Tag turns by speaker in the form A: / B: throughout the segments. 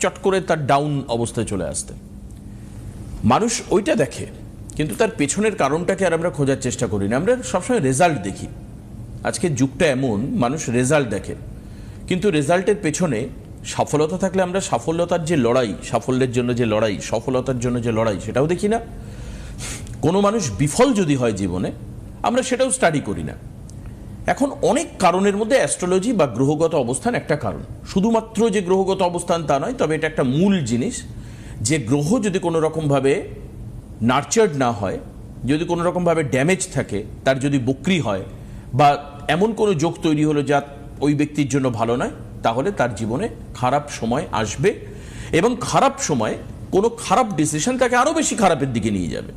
A: চট করে তার ডাউন অবস্থায় চলে আসতে। মানুষ ওইটা দেখে, কিন্তু তার পেছনের কারণটাকে আর আমরা খোঁজার চেষ্টা করি না। আমরা সবসময় রেজাল্ট দেখি। আজকের যুগটা এমন, মানুষ রেজাল্ট দেখে, কিন্তু রেজাল্টের পেছনে সফলতা থাকলে আমরা সাফল্যতার যে লড়াই, সাফল্যের জন্য যে লড়াই, সফলতার জন্য যে লড়াই, সেটাও দেখি না। কোনো মানুষ বিফল যদি হয় জীবনে, আমরা সেটাও স্টাডি করি না। এখন অনেক কারণের মধ্যে অ্যাস্ট্রোলজি বা গ্রহগত অবস্থান একটা কারণ। শুধুমাত্র যে গ্রহগত অবস্থান তা নয়, তবে এটা একটা মূল জিনিস। যে গ্রহ যদি কোনো রকমভাবে নার্চার্ড না হয়, যদি কোনো রকমভাবে ড্যামেজ থাকে, তার যদি বক্রি হয় বা এমন কোনো যোগ তৈরি হলো যা ওই ব্যক্তির জন্য ভালো নয়, তাহলে তার জীবনে খারাপ সময় আসবে। এবং খারাপ সময়ে কোনো খারাপ ডিসিশন তাকে আরও বেশি খারাপের দিকে নিয়ে যাবে।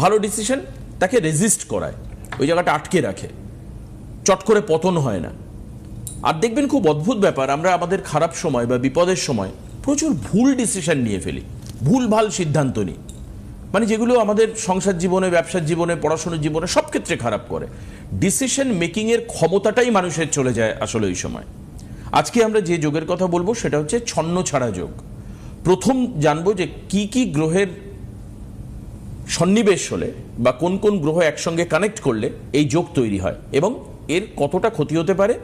A: ভালো ডিসিশন তাকে রেজিস্ট করায়, ওই জায়গাটা আটকে রাখে, চট করে পতন হয় না। আর দেখবেন খুব অদ্ভুত ব্যাপার, আমরা আমাদের খারাপ সময় বা বিপদের সময় প্রচুর ভুল ডিসিশন নিয়ে ফেলি, ভুল ভাল সিদ্ধান্ত নিই, মানে যেগুলো আমাদের সংসার জীবনে, ব্যবসার জীবনে, পড়াশোনার জীবনে সব ক্ষেত্রে খারাপ করে। ডিসিশন মেকিংয়ের ক্ষমতাটাই মানুষের চলে যায় আসলে ওই সময়। আজকে আমরা যে যোগের কথা বলবো সেটা হচ্ছে ছন্ন ছাড়া যোগ। প্রথম জানবো যে কি কি গ্রহের সন্নিবেশ হলে বা কোন কোন গ্রহ একসঙ্গে কানেক্ট করলে এই যোগ তৈরি হয় এবং এর কতটা ক্ষতি হতে পারে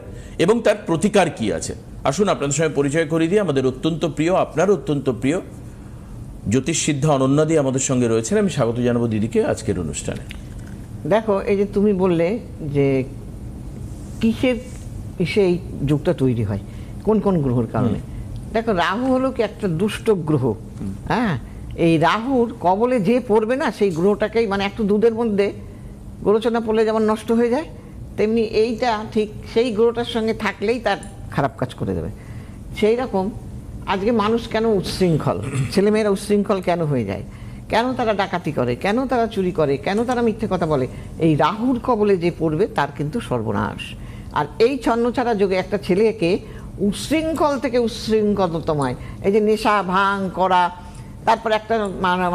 A: এবং তার প্রতিকার কি আছে। আসুন আপনাদের সঙ্গে পরিচয় করিয়ে দিয়ে আমাদের অত্যন্ত প্রিয়, আপনার অত্যন্ত প্রিয় জ্যোতিষ সিদ্ধা অনন্যাদি আমাদের সঙ্গে রয়েছেন। আমি স্বাগত জানাবো দিদিকে আজকের অনুষ্ঠানে।
B: দেখো, এই যে তুমি বললে যে কিসের এই যুগটা তৈরি হয়, কোন কোন গ্রহের কারণে। দেখো, রাহু হলো কি একটা দুষ্ট গ্রহ। হ্যাঁ, এই রাহুর কবলে যে পড়বে না, সেই গ্রহটাকেই, মানে একটু দুধের মধ্যে গোরচনা পড়লে যেমন নষ্ট হয়ে যায়, তেমনি এইটা ঠিক সেই গ্রহটার সঙ্গে থাকলেই তার খারাপ কাজ করে দেবে। সেই রকম আজকে মানুষ কেন উচ্ছৃঙ্খল, ছেলেমেয়েরা উচ্ছৃঙ্খল কেন হয়ে যায়, কেন তারা ডাকাতি করে, কেন তারা চুরি করে, কেন তারা মিথ্যে কথা বলে, এই রাহুর কবলে যে পড়বে তার কিন্তু সর্বনাশ। আর এই ছন্নছাড়া যোগে একটা ছেলেকে উচ্ছৃঙ্খল থেকে উচ্ছৃঙ্খলতমায়, এই যে নেশা ভাঙ করা, তারপর একটা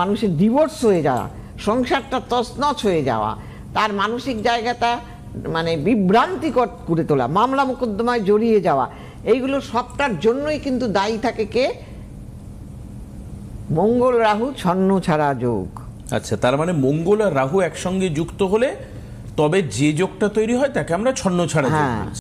B: মানুষের ডিভোর্স হয়ে যাওয়া, সংসারটা তছনছ হয়ে যাওয়া, তার মানসিক জায়গাটা মানে বিভ্রান্তিকর করে তোলা, মামলা মোকদ্দমায় জড়িয়ে যাওয়া, এইগুলো সবটার জন্যই কিন্তু দায়ী থাকে কে? মঙ্গল রাহু ছন্ন ছাড়া যোগ।
A: আচ্ছা, তার মানে মঙ্গল আর রাহু একসঙ্গে যুক্ত হলে তবে যে যোগটা তৈরি হয় তাকে আমরা ছন্ন ছাড়া যোগ বলি।